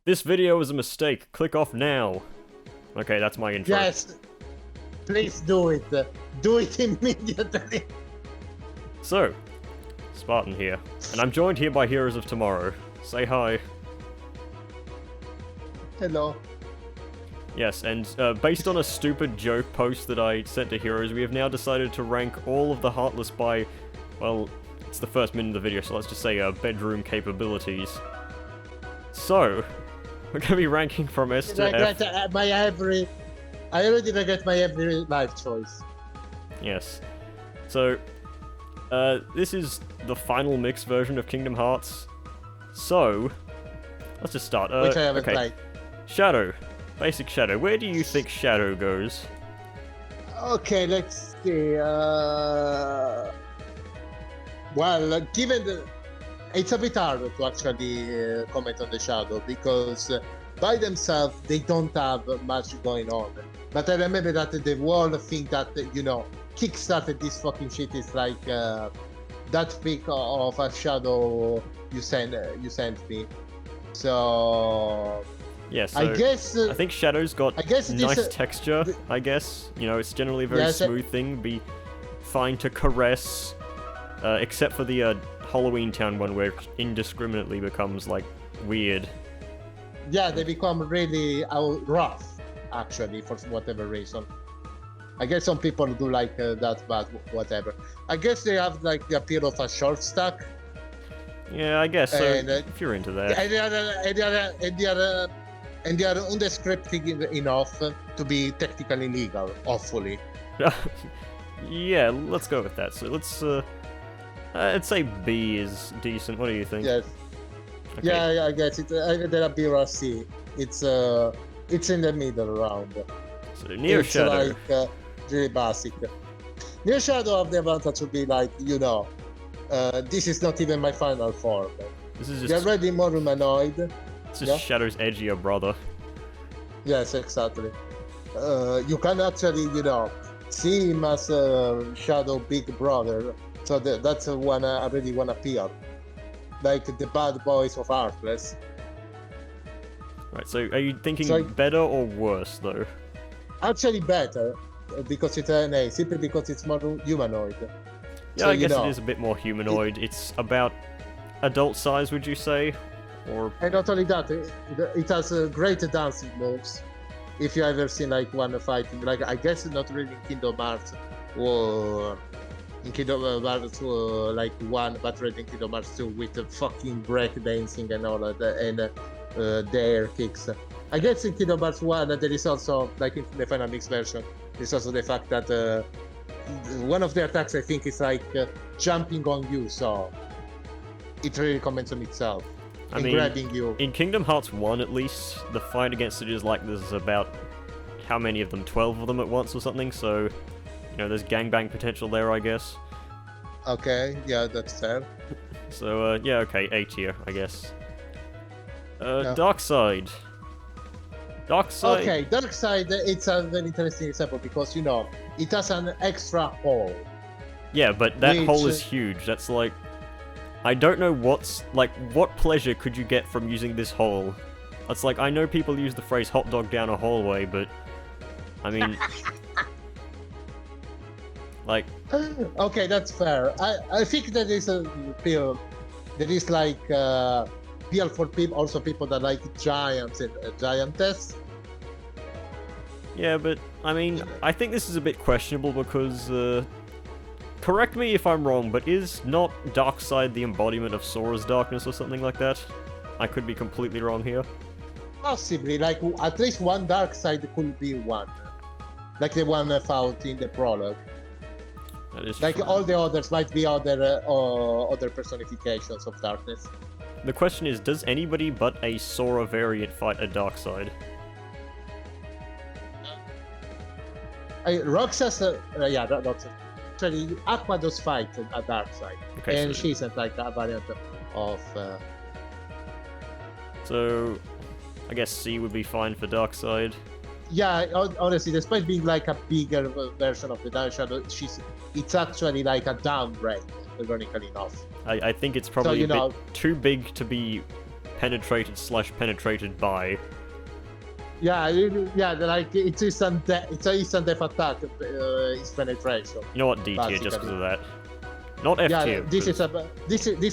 This video is a mistake. Click off now. Okay, that's my intro. Yes, please do it. Do it immediately. So, Spartan here, and I'm joined here by Heroes of Tomorrow. Say hi. Hello. Yes, and based on a stupid joke post that I sent to Heroes, we have now decided to rank all of the Heartless by, well, it's the first minute of the video, so let's just say bedroom capabilities. So, we're going to be ranking from S to F. I already regret my every life choice. Yes. So, this is the final mix version of Kingdom Hearts. So, let's just start. Which I haven't played. Shadow. Basic Shadow. Where do you think Shadow goes? Okay, let's see. Well, given the... It's a bit hard to actually comment on the Shadow, because by themselves, they don't have much going on. But I remember that the whole thing that, you know, kickstarted this fucking shit is like that pic of a Shadow you sent me. So... Yeah, so I think Shadow's got nice texture, I guess. You know, it's generally a very smooth thing, be fine to caress, except for the Halloween Town one where it indiscriminately becomes, like, weird. Yeah, they become really rough, actually, for whatever reason. I guess some people do like that, but whatever. I guess they have, like, the appeal of a short stack. Yeah, I guess so, if you're into that. And they are undescriptive enough to be technically legal, hopefully. Yeah, let's go with that. So let's, I'd say B is decent. What do you think? Yes. Okay. Yeah, I guess it. Either a B or a C. It's in the middle round. So near Shadow. It's like really basic. Near Shadow have the advantage to be like, you know, this is not even my final form. This is just... They're already more humanoid. It's just Shadow's edgier brother. Yes, exactly. You can actually, you know, see him as Shadow big brother. So that's one I really want to appeal. Like the bad boys of Heartless. Right, so are you thinking better or worse, though? Actually better, because it's an A, simply because it's more humanoid. Yeah, so, I guess it is a bit more humanoid. It's about adult size, would you say? Or... And not only that, it has great dancing moves. If you ever seen like one fighting, like I guess not really in Kingdom Hearts, or in Kingdom Hearts like 1, but really in Kingdom Hearts 2 with the fucking break dancing and all of that, and the air kicks. I guess in Kingdom Hearts 1 there is also, like in the final mix version, there's also the fact that one of the attacks I think is like jumping on you, so it really comments on itself. I mean, grabbing you. In Kingdom Hearts 1 at least, the fight against it is like there's about, how many of them? 12 of them at once or something, so, you know, there's gangbang potential there, I guess. Okay, yeah, that's fair. So, yeah, okay, A tier, I guess. Dark Side. Dark Side... Okay, Dark Side, it's a very interesting example because, you know, it has an extra hole. Yeah, but that hole is huge. That's like... I don't know what's... Like, what pleasure could you get from using this hole? It's like, I know people use the phrase hot dog down a hallway, but... I mean... like... Okay, that's fair. I think that is a appeal. There is like... appeal for people, also people that like giants and giantess. Yeah, but, I mean, I think this is a bit questionable because... correct me if I'm wrong, but is not Darkseid the embodiment of Sora's darkness or something like that? I could be completely wrong here. Possibly, like at least one Darkseid could be one. Like the one found in the prologue. That is like true. All the others might be other personifications of darkness. The question is, does anybody but a Sora variant fight a Darkseid? Roxas, yeah, Roxas. Actually, Aqua does fight a Darkseid, okay, and so she's like a variant of. So, I guess C would be fine for Darkseid. Yeah, honestly, despite being like a bigger version of the Dark Shadow, it's actually like a downgrade, ironically enough. I think it's probably a bit too big to be penetrated / penetrated by. Yeah, like it's instant death attack. It's penetration. You know what, D tier just because of that. Not F tier. This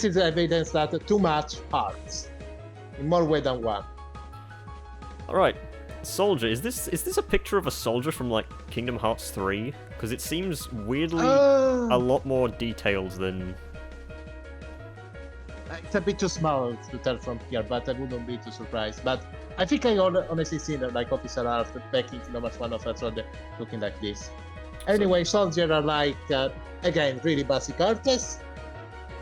is evidence that too much hurts in more way than one. All right, soldier. Is this a picture of a soldier from like Kingdom Hearts 3? Because it seems weirdly a lot more detailed than. It's a bit too small to tell from here, but I wouldn't be too surprised. But I think I honestly seen like official art back in Kingdom Hearts 1 of that soldier looking like this. Anyway, soldiers are like again really basic artists,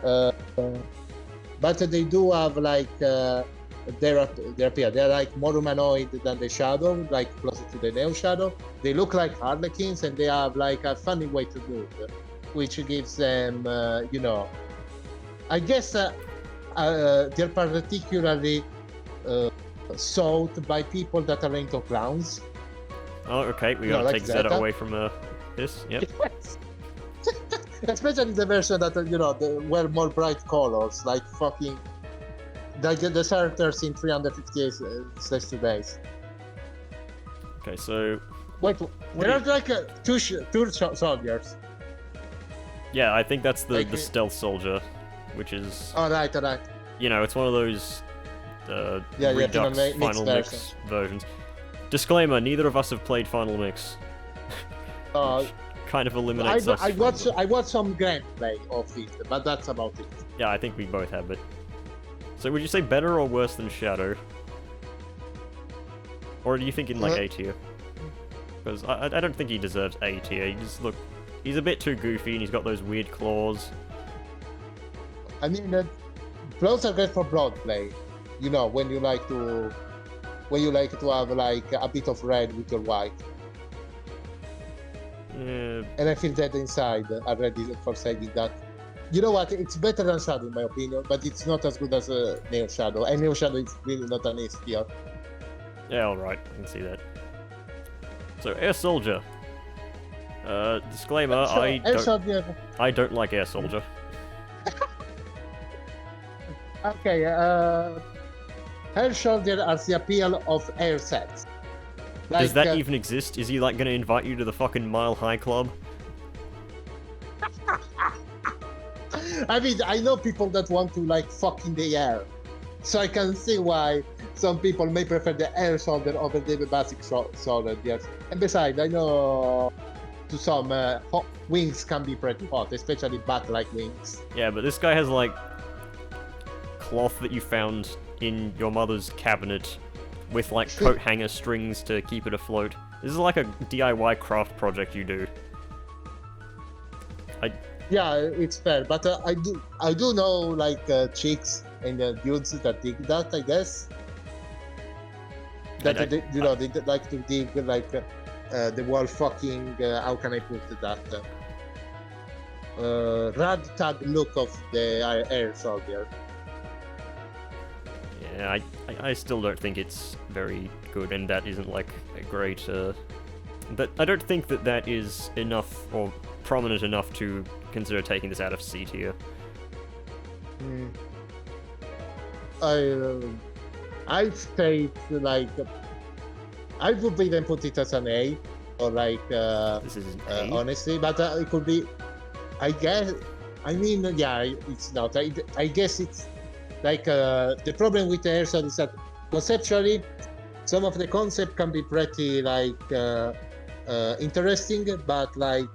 but they do have like their appeal. They're like more humanoid than the Shadow, like closer to the Neo Shadow. They look like Harlequins, and they have like a funny way to move, which gives them, you know, I guess they're particularly sought by people that are into clowns. Oh, okay. We gotta take Zeta away from this. Yep. Especially the version that wear more bright colors, like fucking. Like the characters in 358 days. Okay, so. Wait, there are like two soldiers. Yeah, I think that's the stealth soldier, which is. Alright. You know, it's one of those. Redux Final Mix versions. Disclaimer: neither of us have played Final Mix. Which kind of eliminates us. I watched some gameplay of it, but that's about it. Yeah, I think we both have it. So would you say better or worse than Shadow? Or do you think in like A tier? Because I don't think he deserves A tier. He's a bit too goofy and he's got those weird claws. I mean, claws are great for blood play. You know, when you like to have like a bit of red with your white. Yeah. And I feel that inside already for saying that. You know what? It's better than Shadow in my opinion, but it's not as good as Neo Shadow. And Neo Shadow is really not an S tier. Yeah, alright. I can see that. So, Air Soldier. Disclaimer, I don't like Air Soldier. Okay, Air Soldier has the appeal of air sets. Like, does that even exist? Is he like gonna invite you to the fucking Mile High Club? I mean, I know people that want to like fuck in the air, so I can see why some people may prefer the air soldier over the basic soldier. Yes, and besides, I know to some hot wings can be pretty hot, especially bat-like wings. Yeah, but this guy has like cloth that you found in your mother's cabinet with like coat hanger strings to keep it afloat. This is like a DIY craft project you do. Yeah, it's fair, but I do know like chicks and dudes that dig that, I guess. That they like to dig like the wall fucking. How can I put that? Ragtag look of the air soldier. Yeah, I still don't think it's very good, and that isn't like a great. But I don't think that is enough or prominent enough to consider taking this out of C tier. I'd say it's like I would even put it as an A or like this is an A? Honestly, but it could be. I guess. I mean, yeah, it's not. I guess it's like the problem with the air soldier is that conceptually, some of the concept can be pretty like interesting, but like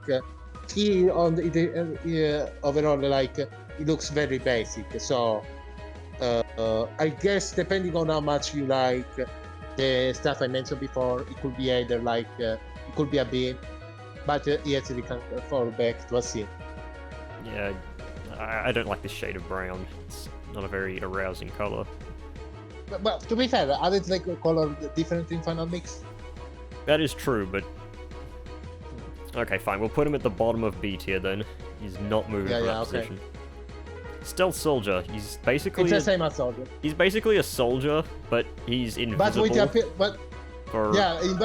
he on the overall like it looks very basic. So I guess depending on how much you like the stuff I mentioned before, it could be either like it could be a B, but yes, it can fall back to a C. Yeah, I don't like this shade of brown. It's not a very arousing color. But to be fair, aren't like color different in Final Mix? That is true, but okay, fine. We'll put him at the bottom of B tier then. He's not moving from that position. Stealth Soldier. He's basically it's the same as Soldier. He's basically a soldier, but he's invisible.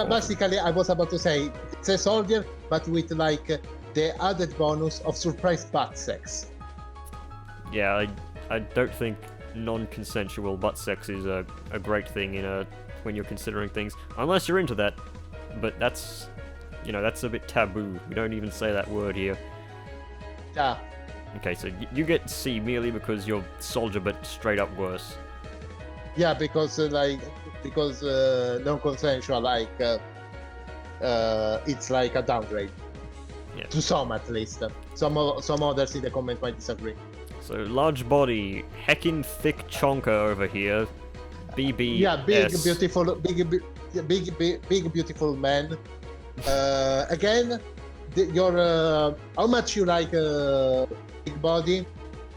Basically, I was about to say it's a soldier, but with like the added bonus of surprise butt sex. Yeah, I don't think non-consensual butt sex is a great thing in when you're considering things. Unless you're into that, but that's, you know, that's a bit taboo. We don't even say that word here. Yeah. Okay, so you get C merely because you're soldier, but straight up worse. Yeah, because non-consensual, it's like a downgrade. Yeah. To some, at least. Some others in the comment might disagree. So large body, heckin' thick chonker over here. BB. Yeah, big beautiful man. Again, your how much you like big body,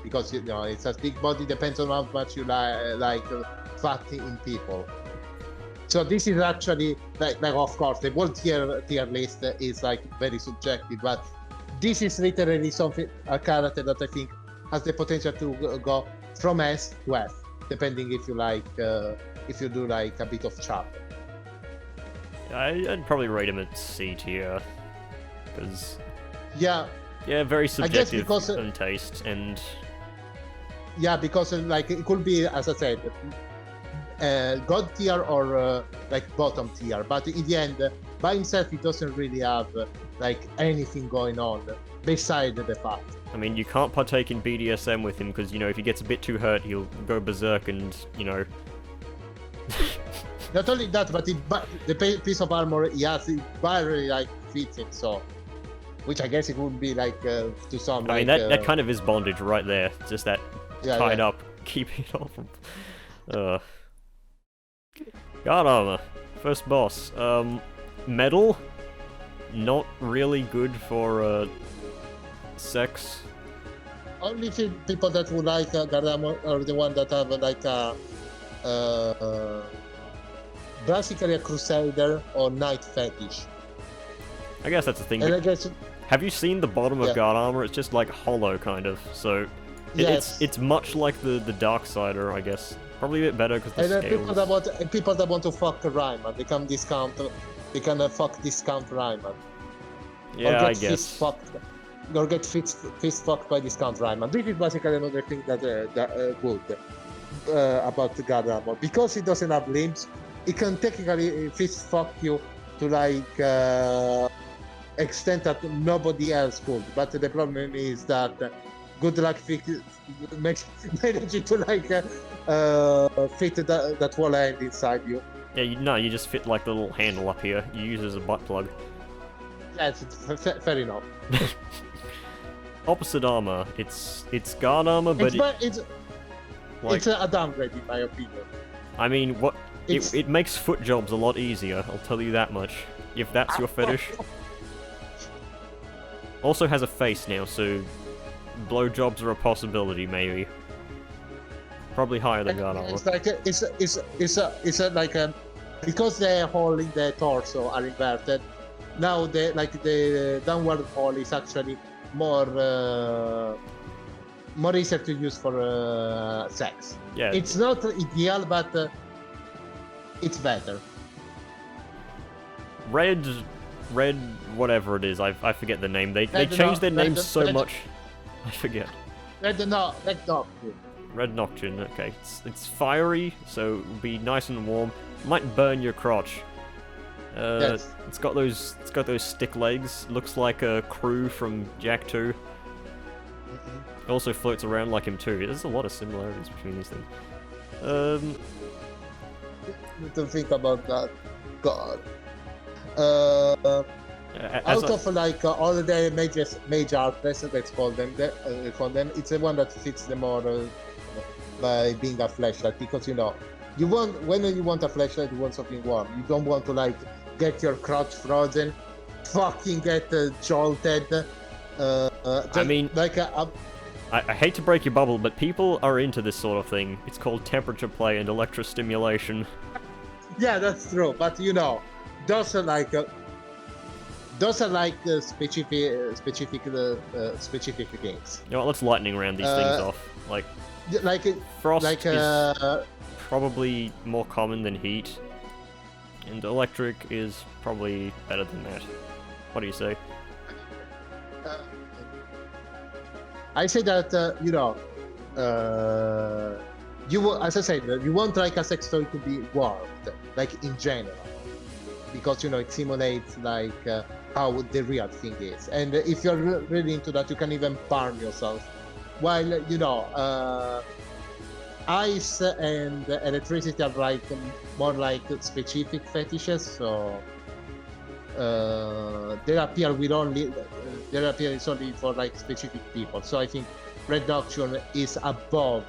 because you know it says big body depends on how much you like fatty in people. So this is actually like of course the whole tier list is like very subjective, but this is literally something, a character that I think has the potential to go from S to F, depending if you like if you do like a bit of chop. I'd probably rate him at C tier, because yeah, very subjective because, in taste, and yeah, because like it could be, as I said, god tier or like bottom tier, but in the end, by himself, he doesn't really have like anything going on beside the fact. I mean, you can't partake in BDSM with him because, you know, if he gets a bit too hurt, he'll go berserk and, you know. Not only that, but the piece of armor he has, it barely like fits him, so. Which I guess it would be like to some. I mean, that kind of is bondage right there. Just that tied up, keeping it all from. Guard armor, first boss. Metal, not really good for sex. Only people that would like guard armor are the one that have like basically a crusader or knight fetish. I guess that's the thing. And I guess. Have you seen the bottom of guard armor? It's just like hollow, kind of. So it's much like the Darksider, I guess. Probably a bit better because the scales. People that want to fuck Rayman, they can discount. They can fuck discount Rayman. Yeah, I guess. Or get fist fucked by discount Rayman. This is basically another thing that good about the guard armor, because it doesn't have limbs. It can technically fist fuck you to like. Extent that nobody else could, but the problem is that good luck managing to like fit that whole hand inside you. Yeah, you just fit like the little handle up here. You use it as a butt plug. Yes, fair enough. Opposite armor. It's guard armor, but it's a downgrade in my opinion. I mean, it makes foot jobs a lot easier. I'll tell you that much. If that's your fetish. Also has a face now, so blowjobs are a possibility, maybe. Probably higher than guard armor. It's like it's like because the hole in the torso are inverted. Now the downward hole is actually more easier to use for sex. Yeah. It's not ideal, but it's better. Red, whatever it is, I forget the name. They changed their names so much. I forget. Red Nocturne. Red Nocturne. Okay, it's fiery, so it'll be nice and warm. Might burn your crotch. Yes. It's got those stick legs. Looks like a crew from Jak 2. It also floats around like him too. There's a lot of similarities between these things. To think about that. God. Out of like all the major artists, let's call them, it's the one that fits the more by being a flashlight, because you know when you want a flashlight, you want something warm. You don't want to like get your crotch frozen, fucking get jolted. I mean, like I hate to break your bubble, but people are into this sort of thing. It's called temperature play and electrostimulation. Yeah, that's true, but you know, those are like specific games. You know what, let's lightning round these things off. Frost is probably more common than heat, and electric is probably better than that. What do you say? I say that, as I said, you want like a sex toy to be warped, like in general, because it simulates like how the real thing is. And if you're really into that, you can even burn yourself. While ice and electricity are like more like specific fetishes, so they appear it's only for like specific people. So I think Red Nocturne is above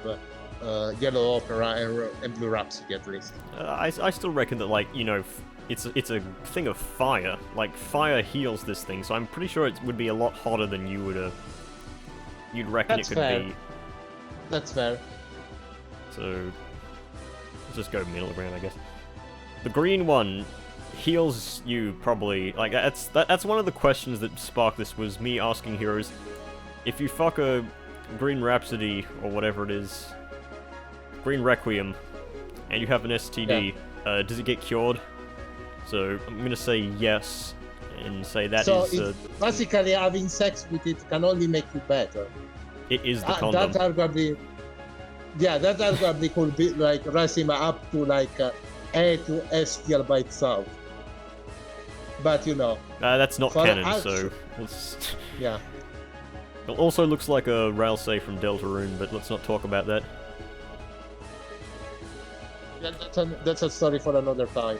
Yellow Opera and Blue Rhapsody at least. I still reckon that, like, it's a thing of fire. Like, fire heals this thing, so I'm pretty sure it would be a lot hotter than you'd reckon That's it could fair. be. That's fair. So let's just go middle ground, I guess. The green one heals you probably. Like, that's one of the questions that sparked this, was me asking heroes, if you fuck a Green Rhapsody or whatever it is, Green Requiem, and you have an STD, does it get cured? So I'm gonna say yes, and say that so is. Basically, having sex with it can only make you better. It is the condom. That arguably could be like raise him up to like A to S tier by itself. But that's not canon, actual... so let's. Yeah. It also looks like a railsay from Deltarune, but let's not talk about that. Yeah, that's a story for another time.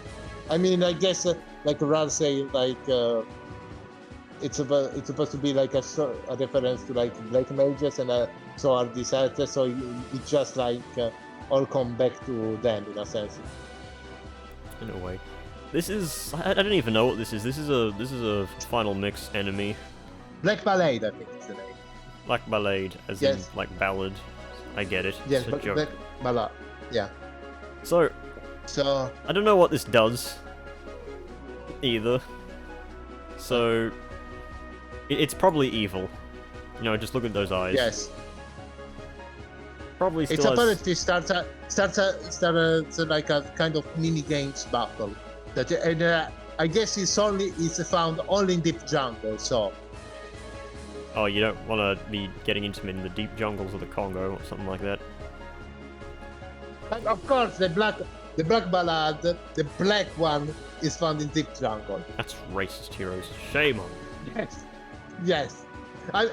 I mean, I guess like railsay, like it's supposed to be like a reference to like Black Mages, and so are disasters. So it just like all come back to them in a sense. In a way, this is. I don't even know what this is. This is a final mix enemy. Black Ballade, I think it's the name. Black Ballade, as in like ballad. I get it. Yes, it's a joke. Black Ballade. Yeah. So I don't know what this does either. So it's probably evil. Just look at those eyes. Yes. Probably still It's has... apparently starts like a kind of mini games battle. And I guess it's found only in deep jungle. So. Oh, you don't want to be getting into them in the deep jungles of the Congo or something like that. But of course, the black ballad, the black one, is found in deep jungle. That's racist, heroes. Shame on you. Yes. I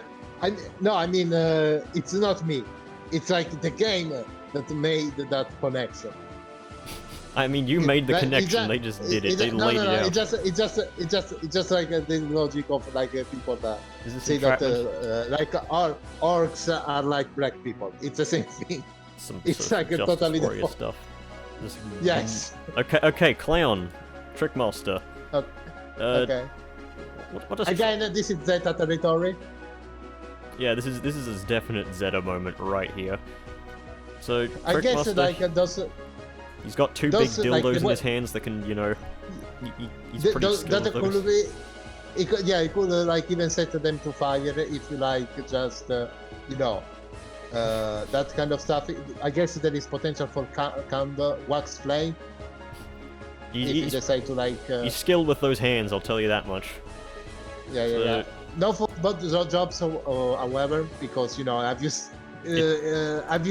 mean, it's not me. It's like the game that made that connection. I mean, you made the connection. They just did it. They laid it out. It's just like the logic of like people that say that like orcs are like black people. It's the same thing. It's like a totally different stuff. Yes. Okay, Clown, Trickmaster. Okay. What does? Again, this is Zeta territory. Yeah, this is a definite Zeta moment right here. So I guess like those. He's got two big dildos in his hands that can, he's pretty skilled with those. He could like even set them to fire if you like, just that kind of stuff. I guess there is potential for wax flame. If you decide to like. He's skilled with those hands, I'll tell you that much. Yeah. No for both jobs, however, because have you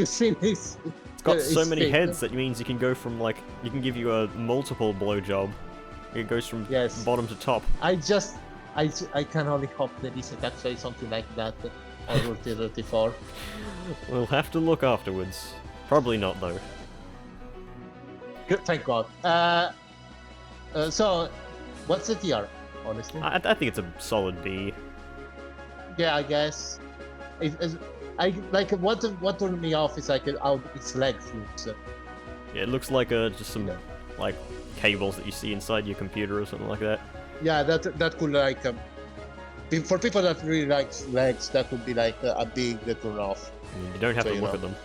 seen this? It's got so many heads that means you can go from you can give you a multiple blowjob. It goes from bottom to top. I can only hope there isn't actually something like that on Route 34. We'll have to look afterwards. Probably not though. Good, thank God. So, what's the tier? Honestly, I think it's a solid B. Yeah, I guess. I like what turned me off is like how its legs looks. Yeah, it looks like just some like cables that you see inside your computer or something like that. Yeah, that could like for people that really like legs, that would be like a big turn off. I mean, you don't have to look at them.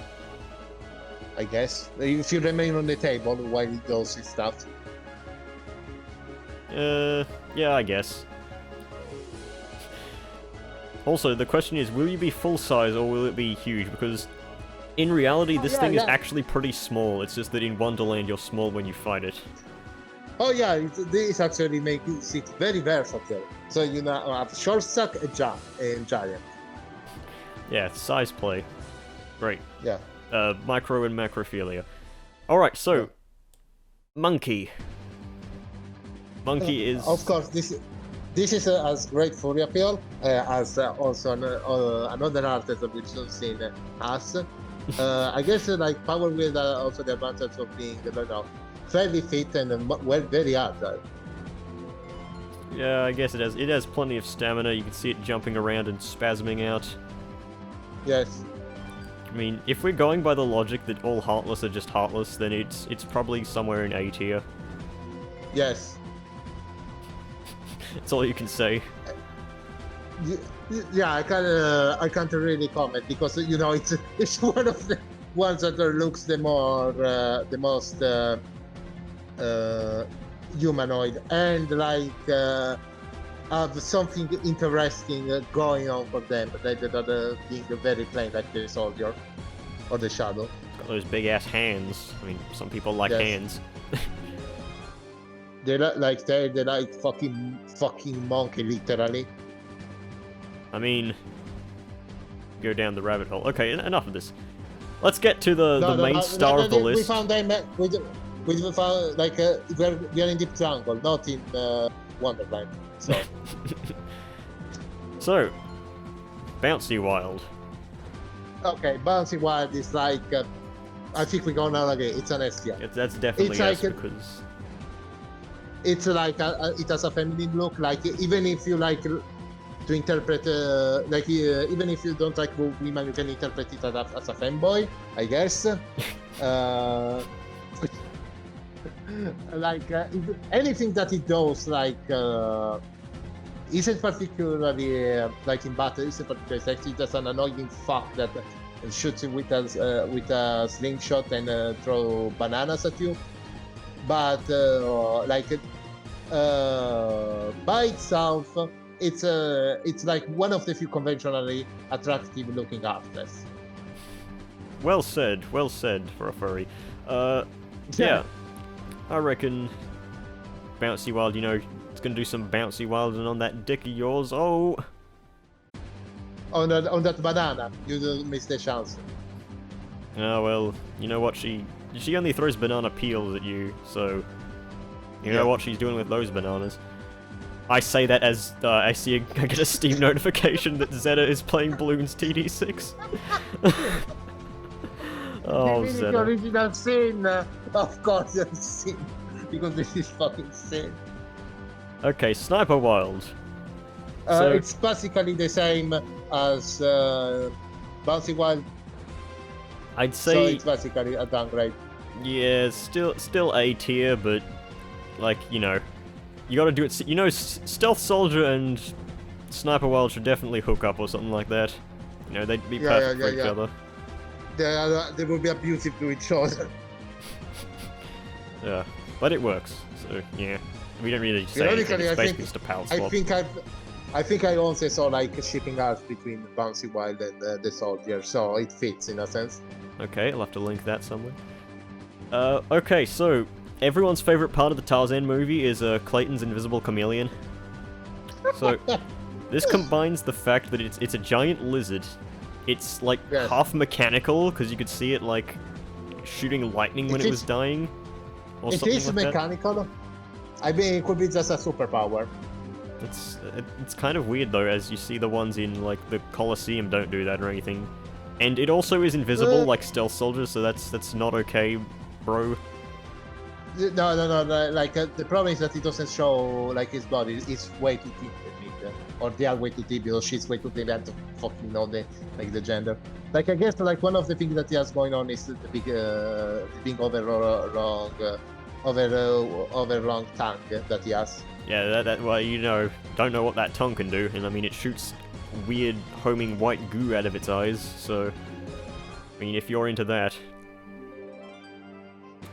I guess if you remain on the table while it does its stuff. Yeah, I guess. Also, the question is, will you be full size or will it be huge? Because in reality, this thing is actually pretty small. It's just that in Wonderland, you're small when you fight it. Oh yeah, this actually makes it very versatile. So you have short stack and giant. Yeah, size play. Great. Yeah. micro and macrophilia. Alright, so... Monkey. Monkey is... Of course, this is as great furry appeal as also another artist which we've seen has. I guess like Power Wheel also the advantage of being, I don't know, fairly fit and very agile. Yeah, I guess it has. It has plenty of stamina. You can see it jumping around and spasming out. Yes. I mean, if we're going by the logic that all Heartless are just Heartless, then it's probably somewhere in A tier. Yes. That's all you can say. Yeah, I can't really comment because you know it's one of the ones that looks the most humanoid and like have something interesting going on for them, rather than being very plain like the soldier or the shadow. Got those big ass hands. I mean, some people like hands. They're like fucking monkey, literally. I mean, go down the rabbit hole. Okay, enough of this. Let's get to the main star of the list. We found them. We found like we are in Deep Jungle, not in Wonderland. So. So, Bouncy Wild. Okay, Bouncy Wild is like I think we're gonna agree. It's an S tier. That's definitely it's yes like because it's like it has a feminine look. Like even if you like to interpret even if you don't like women, you can interpret it as a femboy, I guess. Anything that it does, like isn't particularly like in battle, isn't particularly sexy. Just an annoying fuck that shoots you with a slingshot and throw bananas at you. But by itself, it's like one of the few conventionally attractive looking artists. well said for a furry. Yeah, I reckon Bouncy Wild, you know, it's gonna do some Bouncy Wild and on that dick of yours. Oh, on that banana, you don't miss the chance. Oh well, you know what, she only throws banana peels at you, so you know what she's doing with those bananas. I say that as I get a Steam notification that Zeta is playing Bloons TD6. Oh, Zeta. The original scene, of course, the scene, because this is fucking sin. Okay, Sniper Wild. It's basically the same as Bouncy Wild. I'd say so it's basically a downgrade. Yeah, still A tier, but like, you know, you gotta do it. You know, Stealth Soldier and Sniper Wild should definitely hook up or something like that. You know, they'd be perfect for each other. They will be abusive to each other. Yeah, but it works. So yeah, we don't really say anything. It's basically just a power swap. I think I also saw like shipping arts between Bouncy Wild and the Soldier, so it fits in a sense. Okay, I'll have to link that somewhere. Okay, so everyone's favorite part of the Tarzan movie is Clayton's invisible chameleon. So this combines the fact that it's a giant lizard. It's like half mechanical because you could see it like shooting lightning when it was dying. Or it something is like mechanical. That. I mean, it could be just a superpower. It's kind of weird though, as you see the ones in like the Colosseum don't do that or anything. And it also is invisible like Stealth Soldier, so that's not okay, bro. No. Like the problem is that it doesn't show like his body. It's way too deep, or they are way too deep, or she's way too deep. I have to fucking know the gender. Like I guess like one of the things that he has going on is the big over long tongue that he has. Yeah, that well, you know, don't know what that tongue can do, and I mean it shoots weird homing white goo out of its eyes. So, I mean, if you're into that.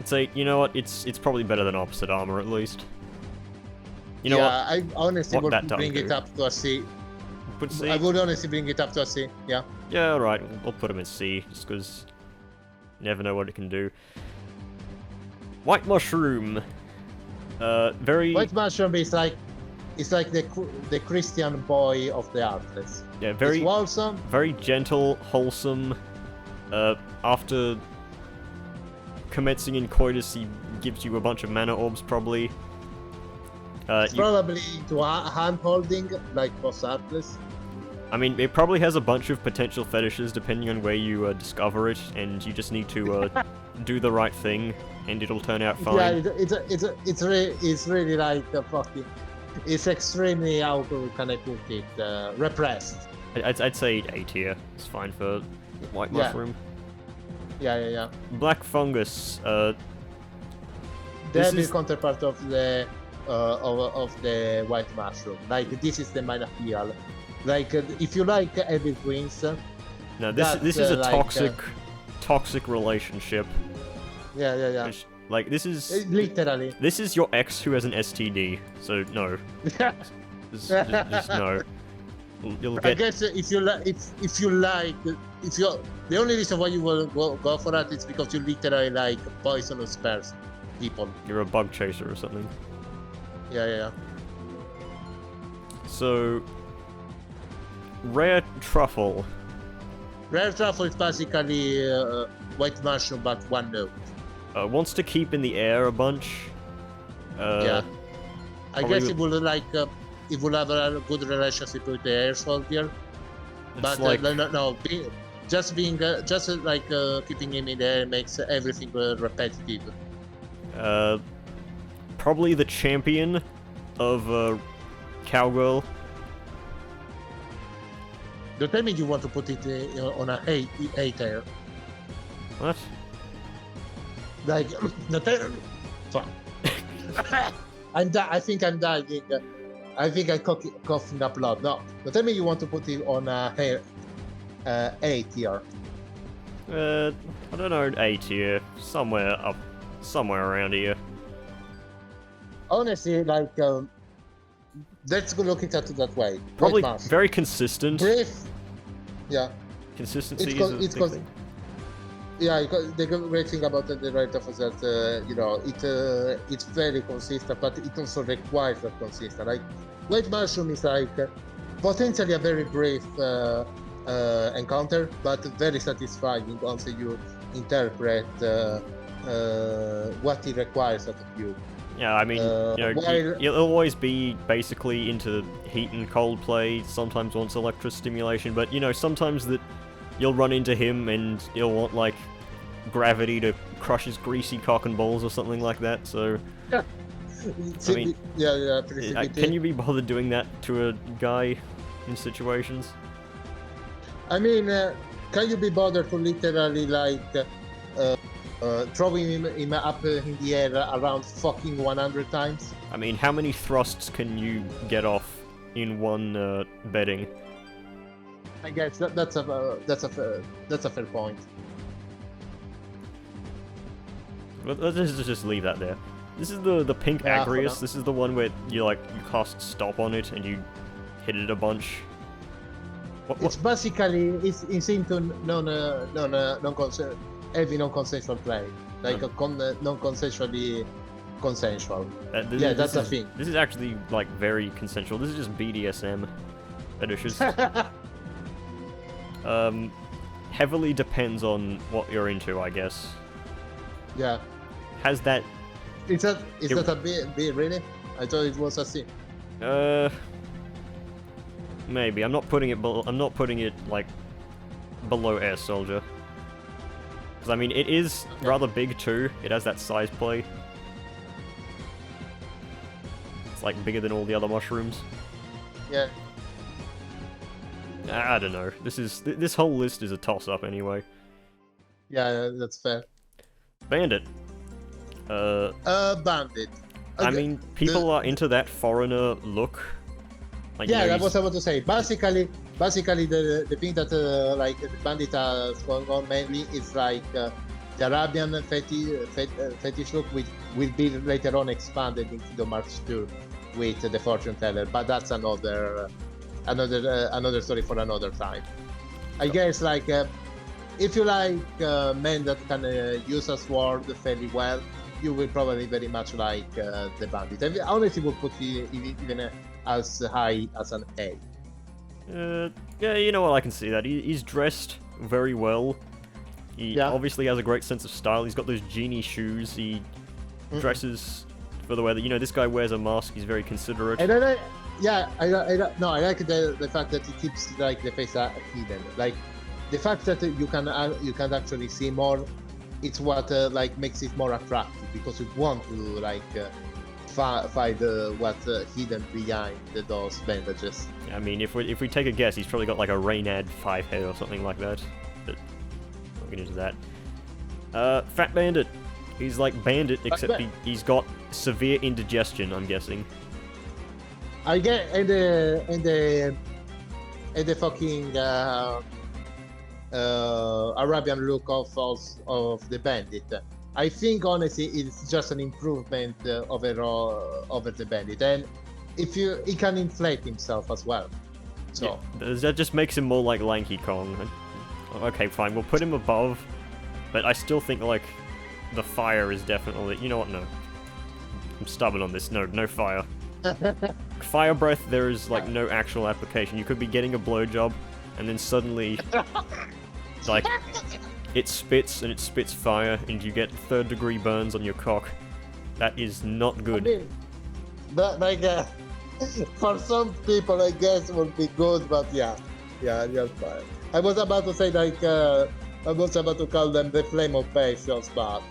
I'd say, you know what, it's probably better than opposite armor at least. You know what? I honestly would bring it up to a C. Put C? I would honestly bring it up to a C, yeah. Yeah, alright, we'll put him in C, just because you never know what it can do. White Mushroom. White Mushroom is like, it's like the Christian boy of the artists. Yeah, very it's wholesome. Very gentle, wholesome, After commencing in coitus, he gives you a bunch of mana orbs, probably. It's probably to hand holding, like boss Heartless. I mean, it probably has a bunch of potential fetishes depending on where you discover it, and you just need to do the right thing, and it'll turn out fine. Yeah, it's really like a fucking. It's extremely, how can I put it, repressed. I'd say A tier. It's fine for white mushroom. Yeah. Black fungus. The counterpart of the white mushroom. Like this is the main appeal. Like if you like heavy greens. No, this is a toxic relationship. Yeah. Like this is literally. This is your ex who has an STD. So no. just no. You'll get... I guess if you like, the only reason why you will go for that is because you literally like poisonous people. You're a bug chaser or something. Yeah. So, rare truffle. Rare truffle is basically white mushroom, but one note. Wants to keep in the air a bunch. Yeah. I guess it will like. It will have a good relationship with the air soldier, but like... no. Just keeping him in there makes everything repetitive. Probably the champion of cowgirl. Don't tell me you want to put it on a A tier. What? Like, fuck. I think I'm dying. I think I'm coughing up loud. No, don't tell me you want to put it on a A tier. I don't know, A tier, somewhere around here. Honestly, like, let's go look at it that way. Probably very consistent. Brief. Yeah. Consistency is a big thing. Yeah, the great thing about the right of is that it's very consistent, but it also requires that consistent. Like white mushroom is like potentially a very brief encounter, but very satisfying once you interpret what it requires out of you. Yeah, I mean, you'll always be basically into heat and cold play. Sometimes wants electrostimulation, but sometimes that. You'll run into him and you'll want, like, gravity to crush his greasy cock and balls or something like that, so... I mean, can you be bothered doing that to a guy in situations? I mean, can you be bothered to literally, like, throwing him up in the air around fucking 100 times? I mean, how many thrusts can you get off in one bedding? I guess that's a fair point. Let's just leave that there. This is the pink Agrius. This is the one where you cast stop on it and you hit it a bunch. It's basically it's into heavy non-consensual play, like non-consensually consensual. That's a thing. This is actually very consensual. This is just BDSM fetishes. Heavily depends on what you're into, I guess. Yeah. Has that... Is that a B really? I thought it was a C. Maybe. I'm not putting it below Air Soldier. Because I mean, it is rather big too. It has that size play. It's bigger than all the other mushrooms. Yeah. I don't know. This whole list is a toss-up anyway. Yeah, that's fair. Bandit. Bandit. Okay. I mean, people are into that foreigner look. That was what I want to say. Basically, the thing that the Bandit has going on mainly is the Arabian fetish look, which will be later on expanded in Kingdom Hearts 2 with the fortune teller. But that's another story for another time. I guess if you like men that can use a sword fairly well, you will probably very much like the Bandit. I honestly would put it even as high as an A. Yeah, you know what, I can see that. He's dressed very well. He obviously has a great sense of style. He's got those genie shoes. He dresses for the weather. You know, this guy wears a mask. He's very considerate. And then I like the fact that he keeps like the face hidden. Like the fact that you can actually see more. It's what like makes it more attractive because you want to like find what's hidden behind those bandages. I mean, if we take a guess, he's probably got like a Reynad 5 head or something like that. But we'll get into that. Fat Bandit. He's like Bandit, except he's got severe indigestion, I'm guessing. I get and the fucking Arabian look of the Bandit. I think honestly it's just an improvement overall over the Bandit, and he can inflate himself as well. So yeah, that just makes him more like Lanky Kong. Okay, fine, we'll put him above, but I still think like the fire is definitely. You know what? No, I'm stubborn on this. No fire. Fire breath. There is like no actual application. You could be getting a blowjob, and then suddenly, like, it spits and it spits fire, and you get 3rd-degree burns on your cock. That is not good. I mean, that, like, for some people, I guess would be good, but yeah, you're fine. I was about to say like, I was about to call them the flame of patience, but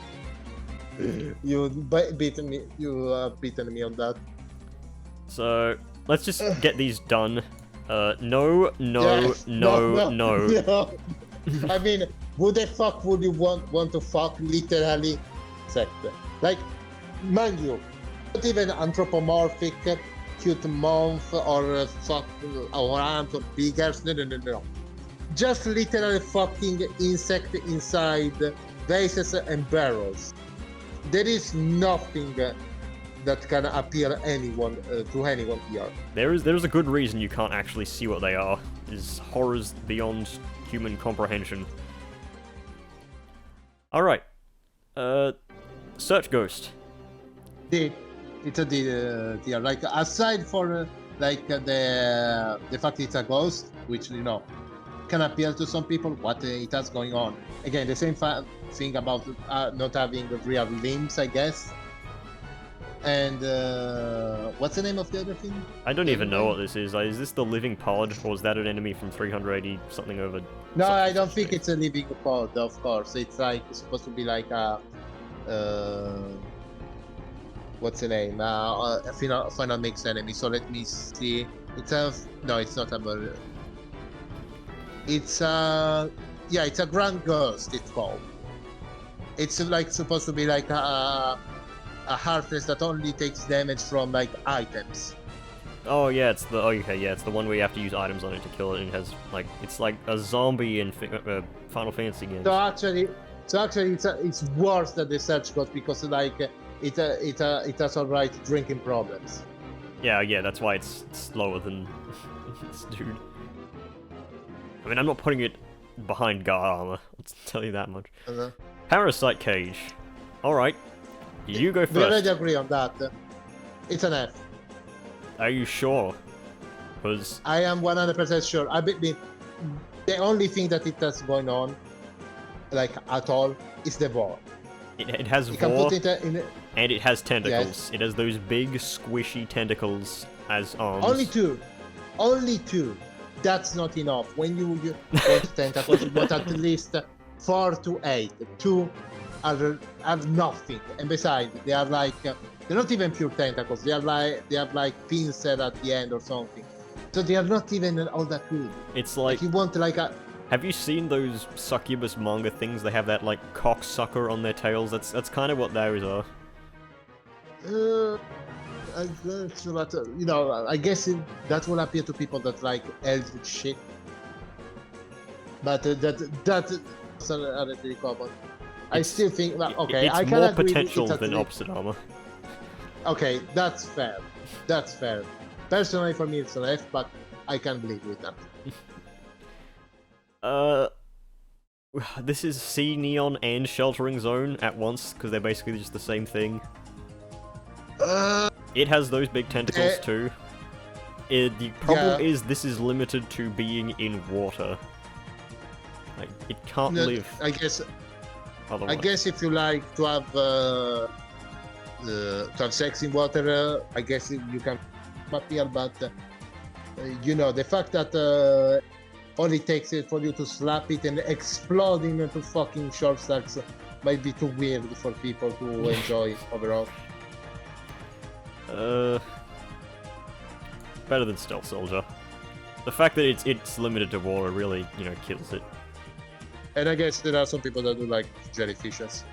you beaten me. You have beaten me on that. So let's just get these done. No. I mean, who the fuck would you want to fuck literally? Like, mind you, not even anthropomorphic, cute month or fuck or ant or beggars. No. Just literally fucking insect inside vases and barrels. There is nothing that can appeal anyone to anyone here. There's a good reason you can't actually see what they are. Is horrors beyond human comprehension. Alright. Search Ghost. It's a deal. Like, aside for the fact it's a ghost, which, you know, can appeal to some people, what it has going on. Again, the same thing about not having real limbs, I guess. And what's the name of the other thing? I don't even know what this is. Is this the living pod, or is that an enemy from 380 something over? No, I don't think it's a living pod. Of course, it's like supposed to be like a what's the name? A final mix enemy. So let me see. It's not a. It's it's a Grand Ghost. It's called. It's like supposed to be like a Heartless that only takes damage from like items. Oh yeah, it's the it's the one where you have to use items on it to kill it, and it has like it's like a zombie in Final Fantasy games. So actually, it's worse than the Search Ghost because like it has alright drinking problems. Yeah, that's why it's slower than this dude. I mean, I'm not putting it behind guard armor. Let's tell you that much. Parasite Cage. All right. You go first. We already agree on that. It's an F. Are you sure? Because I am 100% sure. I mean, the only thing that it has going on, like at all, is the vor. It has vor, and it has tentacles. Yes. It has those big, squishy tentacles as arms. Only two. That's not enough. When you want tentacles, you want at least 4 to 8. 2 are nothing, and besides, they are like they're not even pure tentacles. They have like pins at the end or something. So they are not even all that good. It's like if you want like a. Have you seen those succubus manga things? They have that like cocksucker on their tails. That's kind of what those are. You know, I guess that will appeal to people that like eldritch shit. But that's really common. I still think that okay, it's I can more agree potential than opposite armor. Okay, that's fair. Personally, for me, it's an F, but I can believe with that. This is Sea Neon and Sheltering Zone at once because they're basically just the same thing. It has those big tentacles too. The problem is this is limited to being in water. Like, it can't No, live I guess otherwise. if you like to have sex in water, I guess you can appeal, but you know, the fact that all it takes is for you to slap it and explode into fucking short stacks might be too weird for people to enjoy overall. Better than Stealth Soldier. The fact that it's limited to water really, you know, kills it. And I guess there are some people that do like jellyfishes.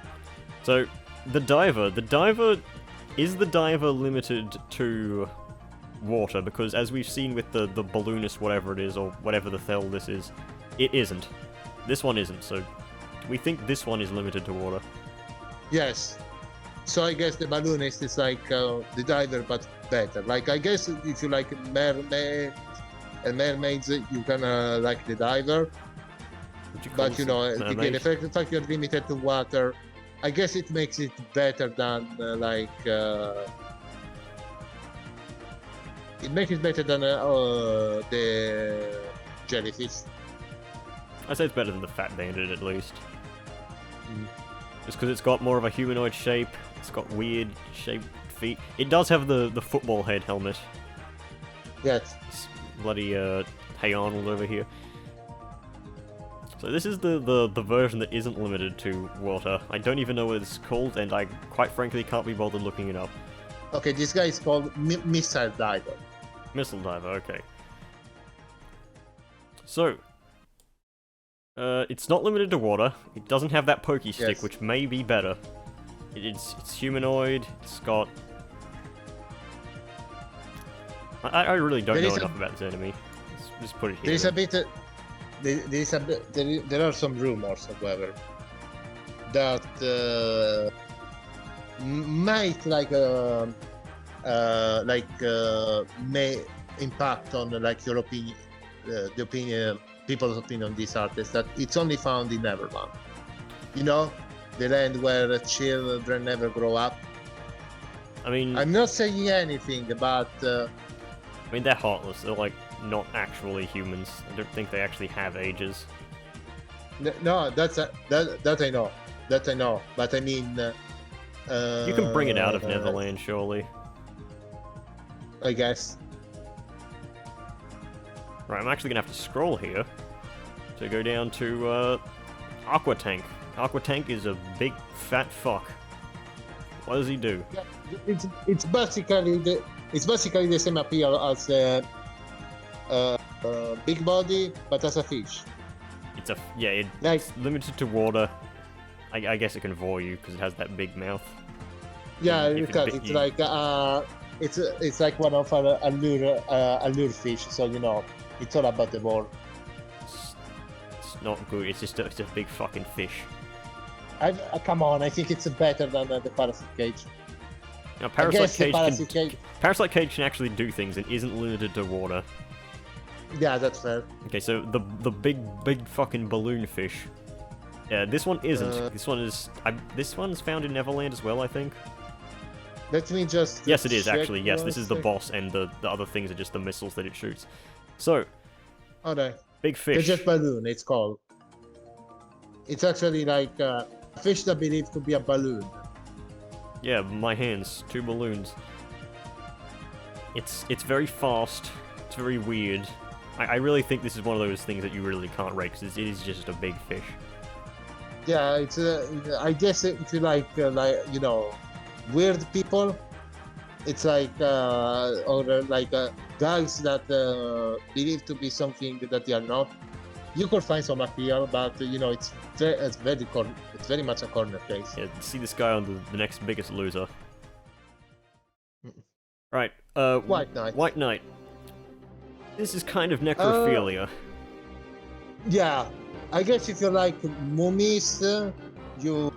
So, the diver, is the diver limited to water? Because as we've seen with the balloonist, whatever it is, or whatever the hell this is, it isn't. This one isn't, so we think this one is limited to water. Yes. So I guess the balloonist is like the diver, but better. Like, I guess if you like mermaid and mermaids, you can like the diver. But you know, again, the fact you're limited to water, I guess it makes it better than it makes it better than the jellyfish. I'd say it's better than the Fat Bandit at least. Just because it's got more of a humanoid shape, it's got weird shaped feet. It does have the football head helmet. Yes. It's bloody Hey Arnold over here. So this is the version that isn't limited to water. I don't even know what it's called, and I quite frankly can't be bothered looking it up. Okay, this guy is called Missile Diver. Missile Diver, okay. So, it's not limited to water. It doesn't have that pokey stick, Yes. which may be better. It's humanoid. It's got. I really don't know enough about this enemy. Let's just put it here. There is a bit. There are some rumors, however, that might may impact on like your opinion, the opinion, people's opinion on this artist. That it's only found in Neverland. You know, the land where children never grow up. I mean, I'm not saying anything, but I mean they're heartless. They're like not actually humans. I don't think they actually have ages. no, that I know. That I know. But I mean, You can bring it out of Neverland, surely. I guess. Right, I'm actually gonna have to scroll here to go down to Aqua Tank. Aqua Tank is a big fat fuck. What does he do? Yeah, it's basically the same appeal as big body, but as a fish. It's it's Like, limited to water. I guess it can vor you because it has that big mouth. yeah, If it because bit it's you- like it's like one of our allure fish. So you know, it's all about the war. It's not good. It's just it's a big fucking fish. Come on, I think it's better than the parasite cage. Now, I Parasite guess the Cage parasite cage. Parasite Cage can actually do things and isn't limited to water. Yeah, that's fair. Okay, so the big fucking balloon fish. Yeah, this one isn't. This one's found in Neverland as well, I think. Let me just. Yes, it is check actually. Yes, this is the one boss, and the other things are just the missiles that it shoots. So, Oh no, big the fish. jet balloon. It's called. It's actually like a fish that believed to be a balloon. Yeah, my hands, 2 balloons. It's very fast. It's very weird. I really think this is one of those things that you really can't rate because it is just a big fish. Yeah, it's. I guess if you like you know, weird people, it's like or like guys that believe to be something that they are not. You could find some appeal, but you know, it's very much a corner case. Yeah, see this guy on the next biggest loser. Right, White Knight. White Knight. This is kind of necrophilia. Yeah, I guess if you like mummies, you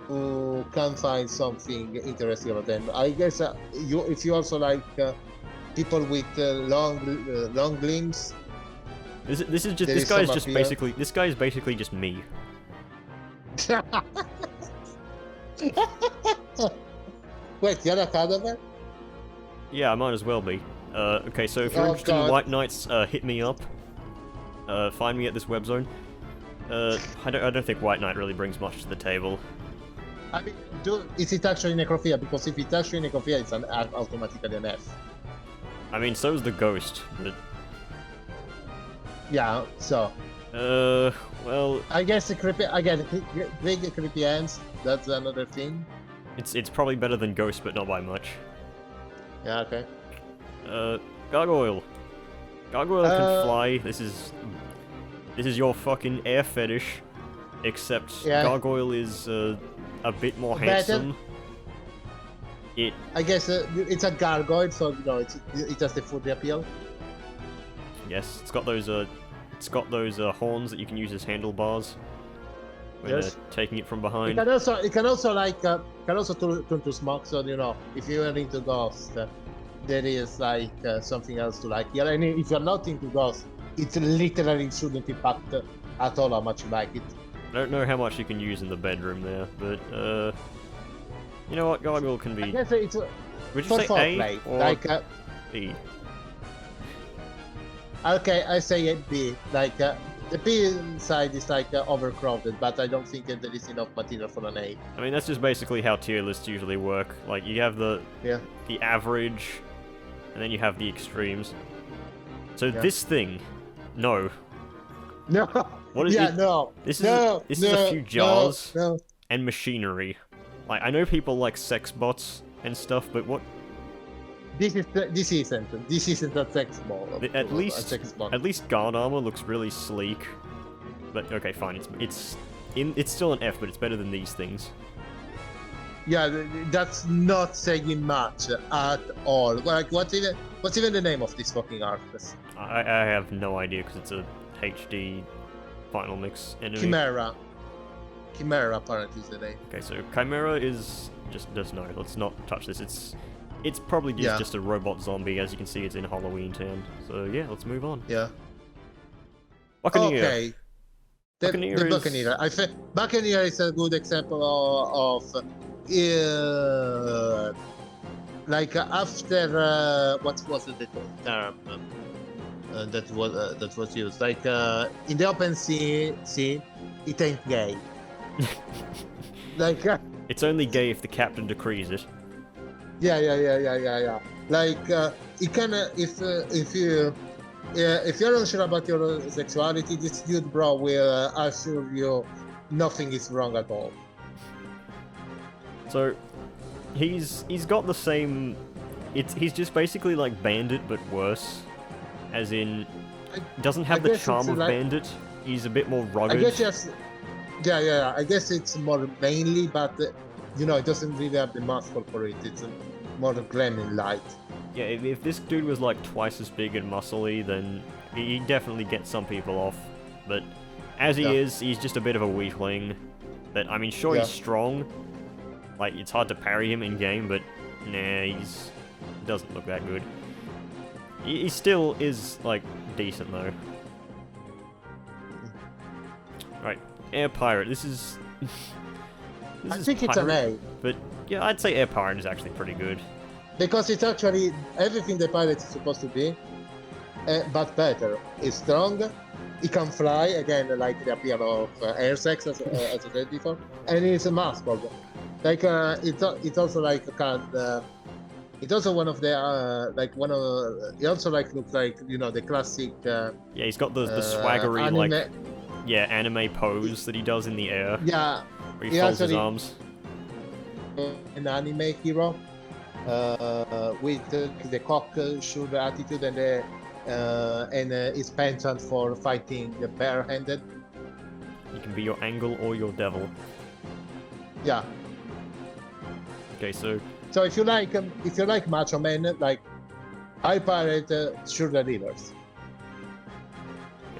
can find something interesting about them. I guess if you also like people with long limbs. This is just There this is guy is some just appeal. basically this guy is basically just me. Wait, you're a cadaver? Yeah, I might as well be. Okay, so if you're Oh, interested in God. White Knights, hit me up. Find me at this web zone. I don't think White Knight really brings much to the table. I mean, is it actually necrophilia? Because if it's actually necrophilia, it's automatically an F. I mean, so is the Ghost, but... Yeah, so... well... I guess the creepy... Again, big creepy hands, that's another thing. It's probably better than Ghost, but not by much. Yeah, okay. Gargoyle. Gargoyle can fly, this is your fucking air fetish. Except Gargoyle is, a bit more handsome. I guess it's a gargoyle, so you know it has the full appeal. Yes, it's got those horns that you can use as handlebars when taking it from behind. It can also turn to smoke. So you know, if you are into Ghost, there is like something else to like. Yeah, and if you're not into Ghost, it literally shouldn't impact at all how much you like it. I don't know how much you can use in the bedroom there, but you know what, Gargoyle can be... I guess it's would you say A or like, B? Okay, I say a B. Like, the B side is like overcrowded, but I don't think that there is enough material for an A. I mean, that's just basically how tier lists usually work. Like, you have the average, and then you have the extremes. So this thing, no. No. What is it? No. This is a few jars and machinery. Like, I know people like sex bots and stuff, but what? This isn't a sex bot. At least guard armor looks really sleek. But okay, fine. It's still an F, but it's better than these things. Yeah, that's not saying much at all. Like, what's even the name of this fucking Heartless? I have no idea because it's a HD final mix enemy. Chimera apparently is the name. Okay, so Chimera is just no. Let's not touch this. It's probably just a robot zombie. As you can see, it's in Halloween Town. So yeah, let's move on. Yeah. Buccaneer. Okay. The Buccaneer. I think Buccaneer is a good example of like after what was the term that was used? Like in the open sea, it ain't gay. Like it's only gay if the captain decrees it. Yeah. Like it can if you're unsure about your sexuality, this dude bro will assure you nothing is wrong at all. So he's got the same. He's just basically like Bandit but worse, as in doesn't have the charm of Bandit. He's a bit more rugged. I guess yes. Yeah. I guess it's more mainly, but you know, it doesn't really have the muscle for it. It's more gremlin light. Yeah, if this dude was like twice as big and muscly, then he'd definitely get some people off. But as he is, he's just a bit of a weakling. But I mean, sure, he's strong. Like, it's hard to parry him in game, but nah, he doesn't look that good. He still is like decent though. Right, Air Pirate. This is. I think it's an A. But yeah, I'd say Air Pirate is actually pretty good. Because it's actually everything the pirate is supposed to be, but better. It's strong, it can fly, again, like the appeal of air sex, as I said before, and it's a mascot. Like, it's also like it's also one of the, it also like looks like, you know, the classic... yeah, he's got the swaggery, anime, like, anime pose that he does in the air. Yeah. Where he folds his arms. An anime hero. With the cock-shoot attitude and his penchant for fighting barehanded. You can be your Angle or your Devil. Yeah. Okay, so if you like Macho Man, like High Pirate, sure the rivers.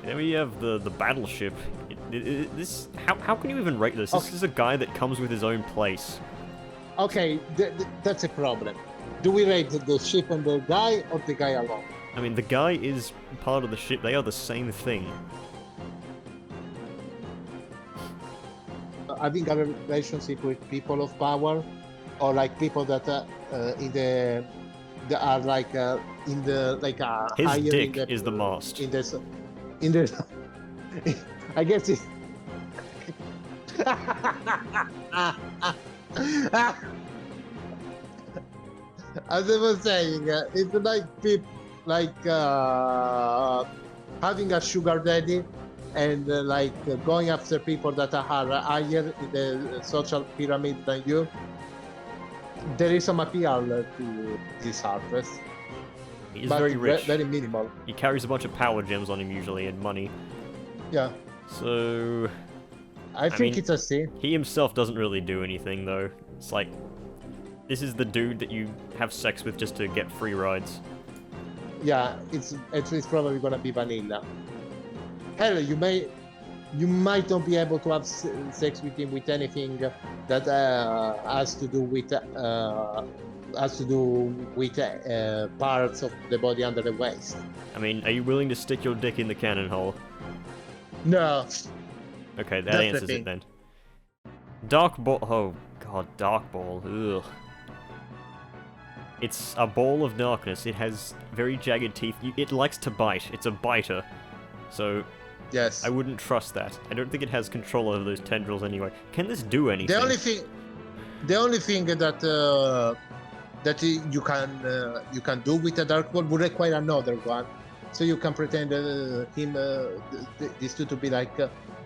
Then we have the battleship. This how can you even rate this? This is a guy that comes with his own place. Okay, that's a problem. Do we rate the ship and the guy, or the guy alone? I mean, the guy is part of the ship. They are the same thing. Having a relationship with people of power, or like people that are in the his dick is the mast. In the I guess As I was saying, it's like people like having a sugar daddy and going after people that are higher in the social pyramid than you. There is some appeal to this Heartless. He's very rich. Very minimal. He carries a bunch of power gems on him usually and money. Yeah. So... I think it's a C. He himself doesn't really do anything though. It's like... This is the dude that you have sex with just to get free rides. Yeah, it's probably gonna be vanilla. Hell, you might not be able to have sex with him with anything that has to do with parts of the body under the waist. I mean, are you willing to stick your dick in the cannon hole? No. Okay, that answers it then. Dark ball. Oh god, dark ball. Ugh. It's a ball of darkness. It has very jagged teeth. It likes to bite. It's a biter. So, yes, I wouldn't trust that. I don't think it has control over those tendrils anyway. Can this do anything? The only thing that you can do with a dark ball would require another one, so you can pretend these two to be like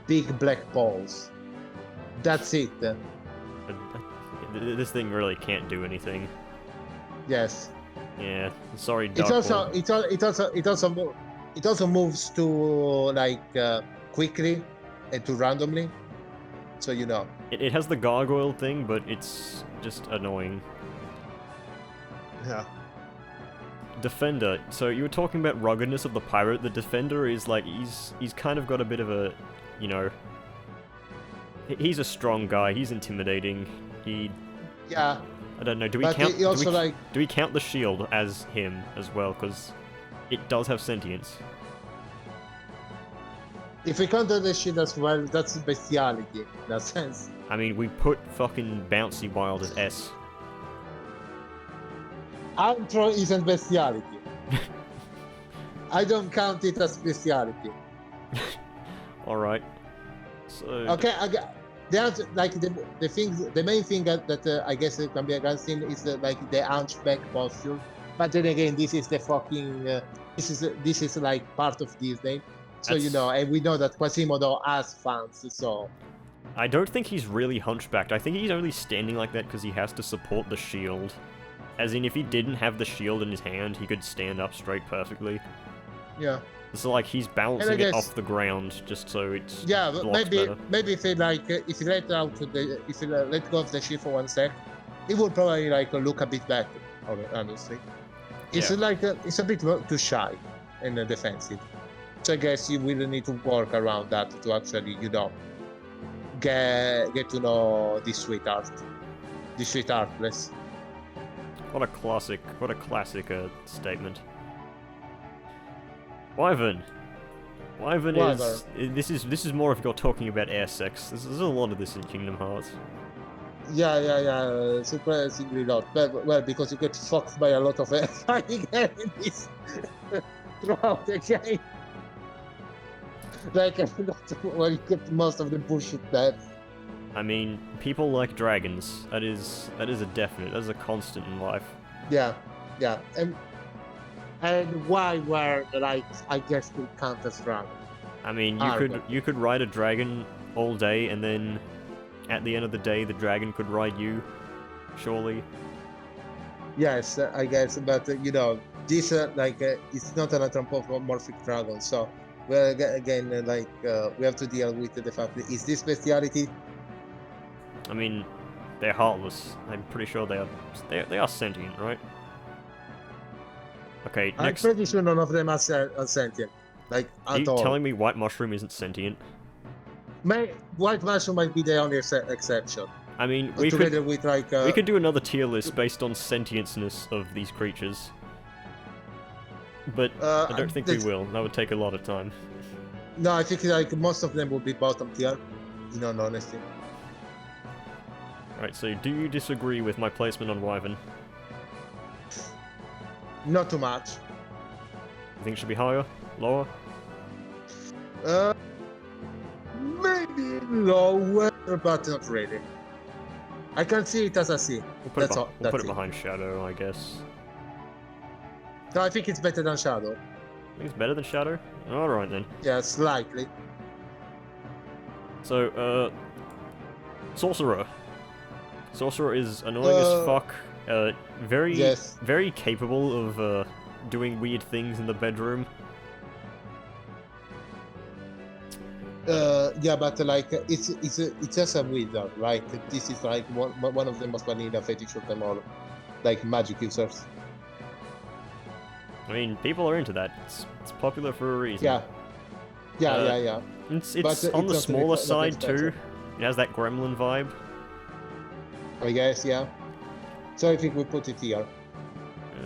big black balls. That's it. This thing really can't do anything. Yes. Yeah. Sorry, dark ball. It also moves to quickly and to randomly, so you know. It has the gargoyle thing, but it's just annoying. Yeah. Defender. So you were talking about ruggedness of the pirate. The Defender is like he's kind of got a bit of a, you know. He's a strong guy. He's intimidating. Yeah. I don't know. Do we count the shield as him as well? Because it does have sentience. If we count the shield as well, that's bestiality in that sense. I mean, we put fucking Bouncy Wild as S. Antro isn't bestiality. I don't count it as bestiality. Alright. So... Okay, there's the main thing that I guess it can be against him is the hunchback posture. But then again, this is the fucking this is like part of Disney, so you know, and we know that Quasimodo has fans. So I don't think he's really hunchbacked. I think he's only standing like that because he has to support the shield. As in, if he didn't have the shield in his hand, he could stand up straight perfectly. Yeah. So like he's balancing it off the ground just so it's but better. maybe if you let go of the shield for 1 sec, it would probably look a bit better. Honestly, it's it's a bit too shy and defensive. So I guess you will need to work around that to actually get to know this sweetheart, Heartless. What a classic statement. Wyvern is... This is more if you're talking about air sex. There's a lot of this in Kingdom Hearts. Yeah. Surprisingly lot. Well, because you get fucked by a lot of fighting enemies throughout the game. You get most of the bullshit deaths. I mean, people like dragons. That is a definite. That is a constant in life. Yeah. And why were I guess we count as dragon? I mean, you could ride a dragon all day, and then at the end of the day, the dragon could ride you. Surely. Yes, I guess, but this it's not an anthropomorphic dragon, so well again we have to deal with the fact that is this bestiality? I mean, they're heartless. I'm pretty sure they are sentient, right? Okay, next... I'm pretty sure none of them are sentient. At all. Are you telling me White Mushroom isn't sentient? White Mushroom might be the only exception. I mean, we could do another tier list based on sentienceness of these creatures. But I don't think we will. That would take a lot of time. No, I think most of them will be bottom tier, in all honesty. Right, so do you disagree with my placement on Wyvern? Not too much. You think it should be higher? Lower? Maybe lower. but not really. I can see it as a C. That's all. We'll put That's it behind Shadow, I guess. So I think it's better than Shadow. I think it's better than Shadow? Alright then. Yeah, slightly. So, Sorcerer. Sorcerer is annoying as fuck. Very capable of doing weird things in the bedroom. Yeah, but like it's just a wizard. Like this is like one of the most vanilla fetish of them all, like magic users. I mean, people are into that. It's popular for a reason. Yeah. Yeah. It's But on the it's smaller not side too. expensive. It has that gremlin vibe. I guess, yeah. So I think we put it here,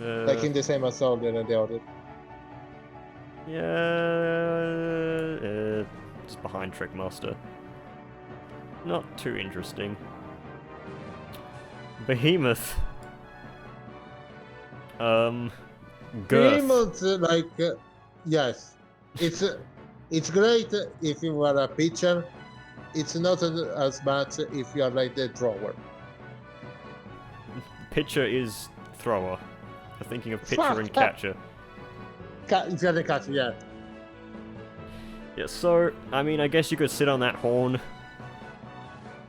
like in the same as Soldier and the other. Yeah, just behind Trickmaster. Not too interesting. Behemoth. Girth. Behemoth, like, yes, it's great if you are a pitcher. It's not as much if you are like the thrower. Pitcher is thrower. I'm thinking of pitcher and catcher. If you are the catcher, yeah. Yeah, so, I mean, I guess you could sit on that horn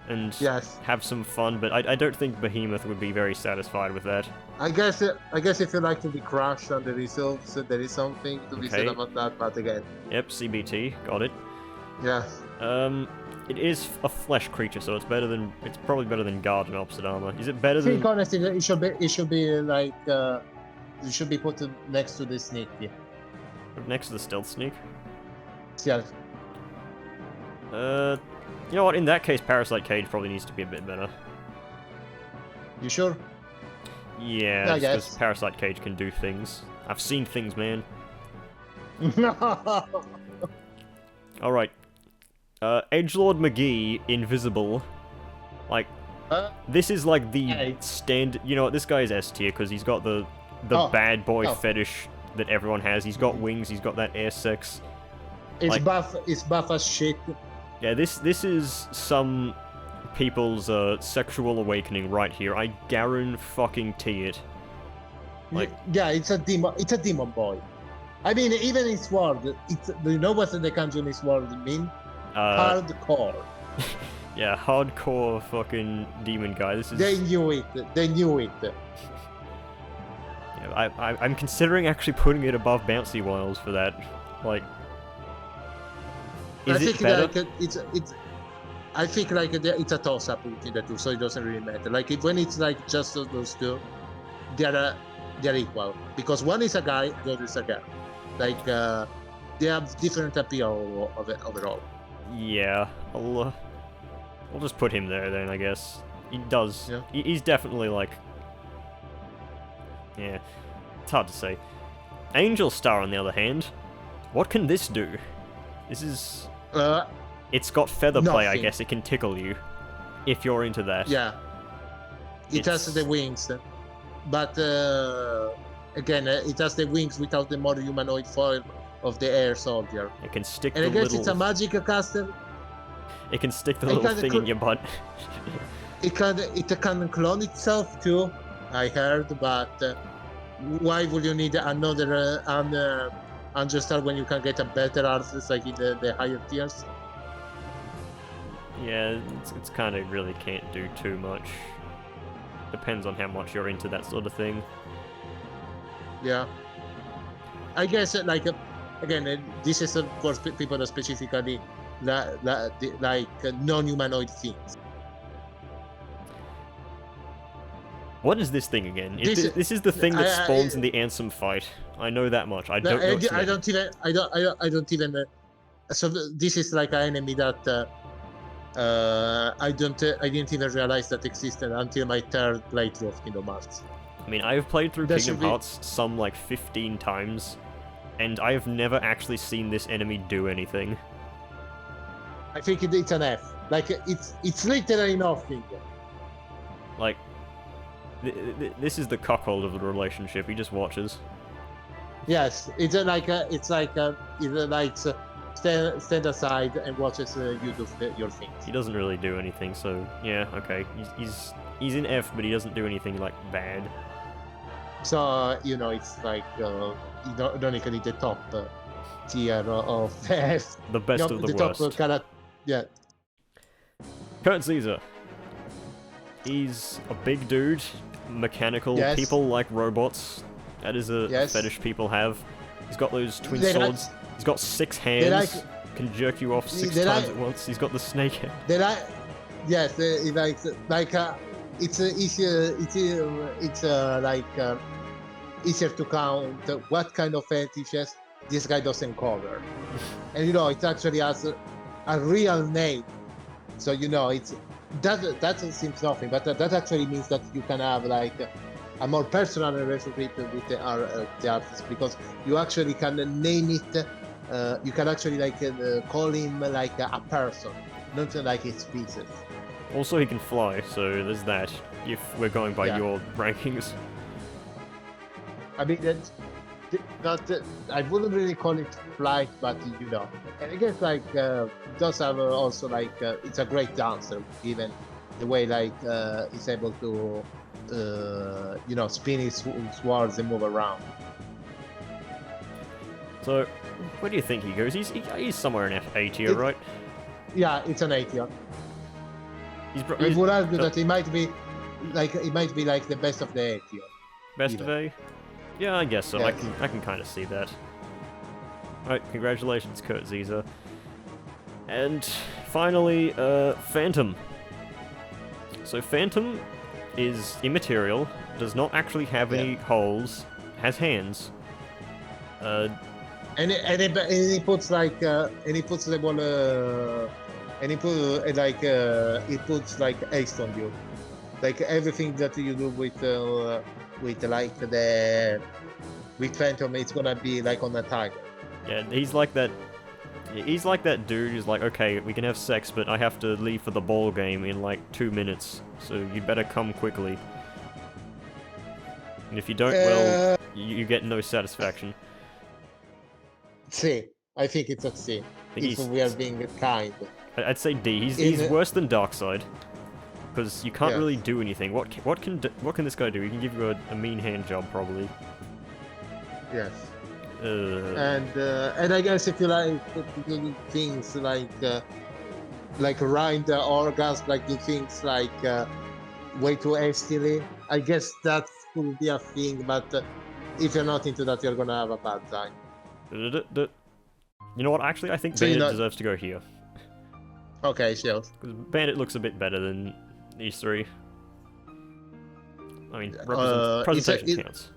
and Yes. have some fun, but I don't think Behemoth would be very satisfied with that. I guess if you like to be crushed on the results, there is something to be said Okay. about that. But again, Yep, CBT, got it. yeah. It is a flesh creature, so it's probably better than guard and opposite armor. Is it better I think than honestly, it should be like it should be put next to the sneaky. next to the stealth sneak? Yeah. You know what? In that case, Parasite Cage probably needs to be a bit better. You sure? Yeah, I because guess. Parasite Cage can do things. I've seen things, man. Alright. Edgelord McGee, Invisible. Like, this is like the Hey. You know what, this guy is S tier because he's got the Oh. bad boy Oh. fetish that everyone has. He's got wings, he's got that air sex. It's Like- buff. It's buff as shit. Yeah, this is some people's sexual awakening right here. I guarantee it. Like- Yeah, it's a demon. It's a demon boy. I mean, even in Sword, do you know what the kanji in Sword mean? Hardcore. Yeah, hardcore fucking demon guy. This is. They knew it. They knew it. Yeah, I'm considering actually putting it above Bouncy Wiles for that. Like, I is think it better? like I think like it's a toss-up between the two, so it doesn't really matter. Like when it's like just those two, they're equal because one is a guy, the other is a girl. Like they have different appeal of it overall. Yeah, I'll just put him there then, I guess. He does. Yeah. He's definitely like. Yeah, it's hard to say. Angel Star, on the other hand, what can this do? This is. It's got feather play, I Nothing. guess. It can tickle you, if you're into that. Yeah, it has the wings, but again, it has the wings without the more humanoid form of the air soldier. It can stick And the I guess little. it's a magic caster. It can stick the I little kinda thing in your butt. It can clone itself too. I heard, but why would you need another Understar when you can get a better artist like in the higher tiers? Yeah, it's kind of really can't do too much. Depends on how much you're into that sort of thing. Yeah. I guess like again, this is for people that specifically like non-humanoid things. What is this thing again? This- This is the thing that I- spawns in the Ansem fight. I know that much. I don't know. its I name. don't even. I don't even. So this is like an enemy that I didn't even realize that existed until my third playthrough of Kingdom Hearts. I mean, I have played through That Kingdom should be- Hearts some like 15 times, and I have never actually seen this enemy do anything. I think it's an F. Like it's literally nothing. Like, this is the cuckold of the relationship. He just watches. Yes, it's like stand aside and watches you do your things. He doesn't really do anything, so yeah, okay. He's in F, but he doesn't do anything like bad. So you know, it's like ironically the top tier of F. The best of the worst. Top character. Yeah. Kurt Caesar. He's a big dude. Mechanical. Yes. People like robots. That is a fetish people have. He's got those twin swords. He's got 6 hands. Can jerk you off 6 times at once. He's got the snake head. Yes, it's easier. It's easier to count what kind of fetishes this guy doesn't cover, and you know it actually has a real name. So you know that seems nothing, but that actually means that you can have like a more personal relationship with the artist, because you actually can name it. You can actually call him like a person, not like his pieces. Also, he can fly, so there's that. If we're going by your rankings. I mean, I wouldn't really call it flight, but you know, and I guess it does have also it's a great dancer, given the way he's able to spin his swords and move around. So, where do you think he goes? He's somewhere in A tier, right? Yeah, it's an A tier. I would argue that he might be like the best of the A tier. Best of A? Yeah, I guess so. Yes. I can kind of see that. Alright, congratulations, Kurt Caesar. And finally, Phantom. So Phantom is immaterial, does not actually have any holes, has hands. And he puts the ball, and he puts haste on you, like everything that you do with Phantom, it's gonna be like on a tiger. Yeah, he's like that. He's like that dude who's like, okay, we can have sex, but I have to leave for the ball game in like 2 minutes, so you better come quickly. And if you don't, well, you get no satisfaction. C. I think it's a C. If we are being kind. I'd say D. He's worse than Darkseid, because you can't really do anything. What can this guy do? He can give you a mean hand job, probably. Yes. And I guess if you like do things like rind the orgasm, like do things way too hastily, I guess that could be a thing. But if you're not into that, you're gonna have a bad time. You know what? Actually, I think Bandit deserves to go here. Okay, sure. Because Bandit looks a bit better than these 3. I mean, presentation counts.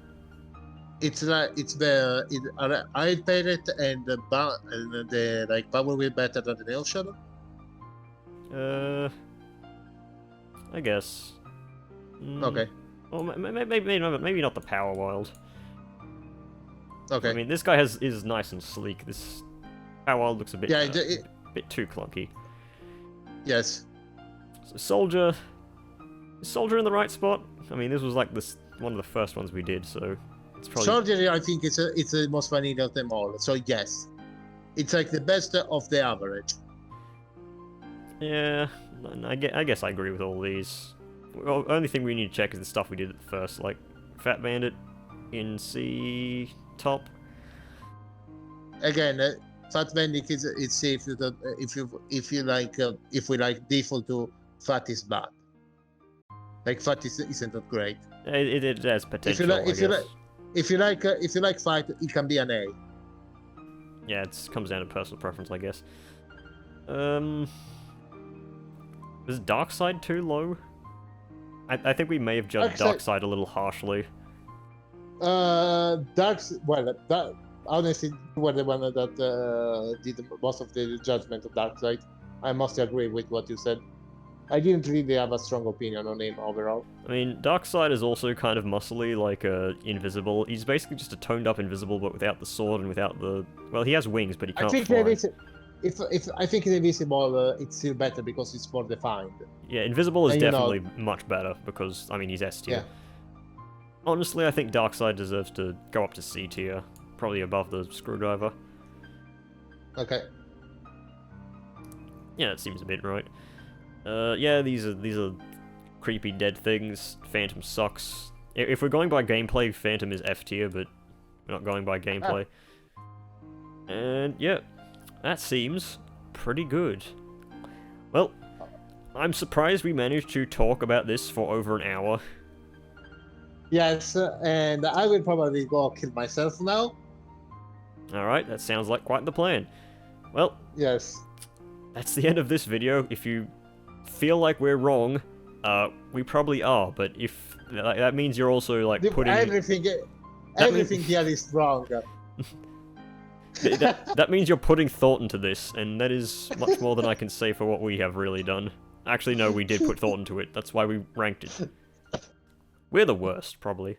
It's I played it, and the power will better than the Nail Shadow. I guess. Okay. Well, maybe not the Power Wild. Okay. I mean, this guy is nice and sleek. This Power Wild looks a bit bit too clunky. Yes. So Soldier. Is Soldier in the right spot? I mean, this was like one of the first ones we did, so it's probably... Soldier, I think it's the most vanilla of them all. So yes, it's like the best of the average. Yeah, I guess I agree with all these. Well, only thing we need to check is the stuff we did at first, like Fat Bandit in C top. Again, Fat Bandit is safe if we like default to Fat is bad. Like Fat isn't that great. It has potential. If you like Fight, it can be an A. Yeah, it comes down to personal preference, I guess. Is Darkseid too low? I think we may have judged Darkseid a little harshly. Honestly, you were the one that did most of the judgment of Darkseid. I must agree with what you said. I didn't really have a strong opinion on him overall. I mean, Darkseid is also kind of muscly, like Invisible. He's basically just a toned-up Invisible, but without the sword and without the... Well, he has wings, but he can't fly. I think Invisible, it's still better because it's more defined. Yeah, Invisible is definitely much better because, I mean, he's S tier. Yeah. Honestly, I think Darkseid deserves to go up to C tier, probably above the Screwdriver. Okay. Yeah, that seems a bit right. Yeah, these are creepy dead things. Phantom sucks. If we're going by gameplay, Phantom is F tier, but we're not going by gameplay. And yeah, that seems pretty good. Well, I'm surprised we managed to talk about this for over an hour. Yes, and I will probably go kill myself now. Alright, that sounds like quite the plan. Well, Yes. that's the end of this video. If you feel like we're wrong, we probably are, but if that means you're also like putting everything here is wrong. that means you're putting thought into this, and that is much more than I can say for what we have really done. Actually, no, we did put thought into it. That's why we ranked it. We're the worst, probably.